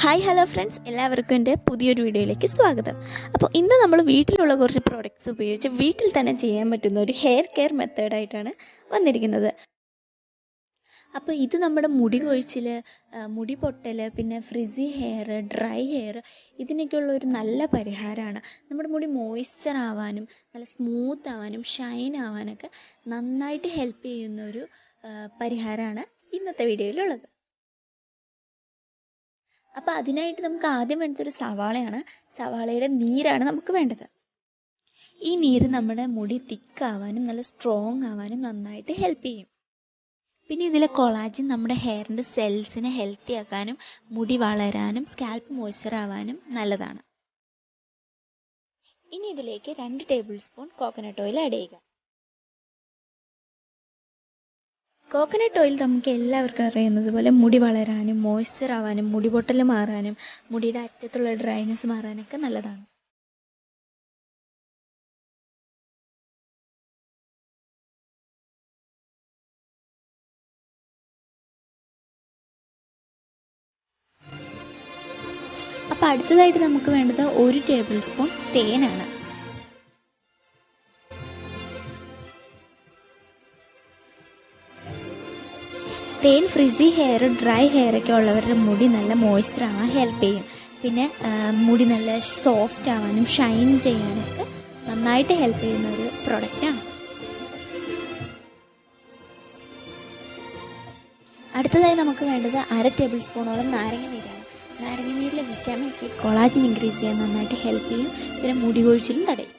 Hi hello friends, എല്ലാവർക്കും എൻ്റെ പുതിയൊരു വീഡിയോയിലേക്ക് സ്വാഗതം. അപ്പോൾ ഇന്ന് നമ്മൾ വീട്ടിലുള്ള കുറച്ച് പ്രോഡക്റ്റ്സ് ഉപയോഗിച്ച് വീട്ടിൽ തന്നെ ചെയ്യാൻ പറ്റുന്ന ഒരു ഹെയർ കെയർ മെത്തേഡായിട്ടാണ് വന്നിരിക്കുന്നത്. അപ്പോൾ ഇത് നമ്മുടെ മുടി കൊഴിച്ചിൽ, മുടി പൊട്ടൽ, പിന്നെ ഫ്രിസി ഹെയർ, ഡ്രൈ ഹെയർ, ഇതിനൊക്കെയുള്ള ഒരു നല്ല പരിഹാരമാണ്. നമ്മുടെ മുടി മോയ്സ്ചർ ആവാനും നല്ല സ്മൂത്ത് ആവാനും ഷൈൻ ആവാനൊക്കെ നന്നായിട്ട് ഹെൽപ്പ് ചെയ്യുന്ന ഒരു പരിഹാരമാണ് ഇന്നത്തെ വീഡിയോയിലുള്ളത്. അപ്പോൾ അതിനായിട്ട് നമുക്ക് ആദ്യം വേണ്ടതൊരു സവാളയാണ്. സവാളയുടെ നീരാണ് നമുക്ക് വേണ്ടത്. ഈ നീര് നമ്മുടെ മുടി തിക്കാവാനും നല്ല സ്ട്രോങ് ആവാനും നന്നായിട്ട് ഹെൽപ്പ് ചെയ്യും. പിന്നെ ഇതിലെ കൊളാജിൻ നമ്മുടെ ഹെയറിൻ്റെ സെൽസിനെ ഹെൽത്തി ആക്കാനും മുടി വളരാനും സ്കാൽപ്പ് മോയ്സ്ചർ ആവാനും നല്ലതാണ്. ഇനി ഇതിലേക്ക് 2 table spoon coconut oil add ചെയ്യുക. കോക്കനട്ട് ഓയിൽ നമുക്ക് എല്ലാവർക്കും അറിയുന്നത് പോലെ മുടി വളരാനും മോയ്സ്ചർ ആവാനും മുടി പൊട്ടൽ മാറാനും മുടിയുടെ അറ്റത്തുള്ള ഡ്രൈനെസ് മാറാനൊക്കെ നല്ലതാണ്. അപ്പോൾ അടുത്തതായിട്ട് നമുക്ക് വേണ്ടത് 1 ടേബിൾ സ്പൂൺ തേനാണ്. തേൻ ഫ്രിസി ഹെയർ, ഡ്രൈ ഹെയർ ഒക്കെ ഉള്ളവരുടെ മുടി നല്ല മോയ്സ്ചർ ആവാൻ ഹെൽപ്പ് ചെയ്യും. പിന്നെ മുടി നല്ല സോഫ്റ്റ് ആവാനും ഷൈൻ ചെയ്യാനൊക്കെ നന്നായിട്ട് ഹെൽപ്പ് ചെയ്യുന്ന ഒരു പ്രൊഡക്റ്റാണ്. അടുത്തതായി നമുക്ക് വേണ്ടത് 1/2 ടേബിൾ സ്പൂണോളം നാരങ്ങ നീരാണ്. നാരങ്ങ നീരിലെ വിറ്റാമിൻ സി കൊളാജിൻ ഇൻക്രീസ് ചെയ്യാൻ നന്നായിട്ട് ഹെൽപ്പ് ചെയ്യും. പിന്നെ മുടി കൊഴിച്ചിലും തടയും.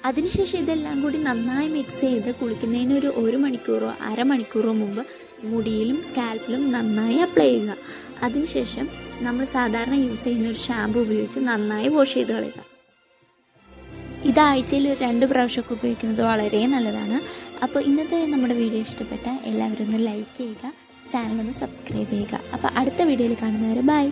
അതിനുശേഷം ഇതെല്ലാം കൂടി നന്നായി മിക്സ് ചെയ്ത് കുളിക്കുന്നതിന് ഒരു മണിക്കൂറോ അരമണിക്കൂറോ മുമ്പ് മുടിയിലും സ്കാൽപ്പിലും നന്നായി അപ്ലൈ ചെയ്യുക. അതിനുശേഷം നമ്മൾ സാധാരണ യൂസ് ചെയ്യുന്ന ഒരു ഷാമ്പു ഉപയോഗിച്ച് നന്നായി വാഷ് ചെയ്ത് കളയുക. ഇത് ആഴ്ചയിൽ 2 പ്രാവശ്യമൊക്കെ ഉപയോഗിക്കുന്നത് വളരെ നല്ലതാണ്. അപ്പോൾ ഇന്നത്തെ നമ്മുടെ വീഡിയോ ഇഷ്ടപ്പെട്ട എല്ലാവരും ഒന്ന് ലൈക്ക് ചെയ്യുക, ചാനൽ ഒന്ന് സബ്സ്ക്രൈബ് ചെയ്യുക. അപ്പോൾ അടുത്ത വീഡിയോയിൽ കാണുന്നവരെ ബൈ.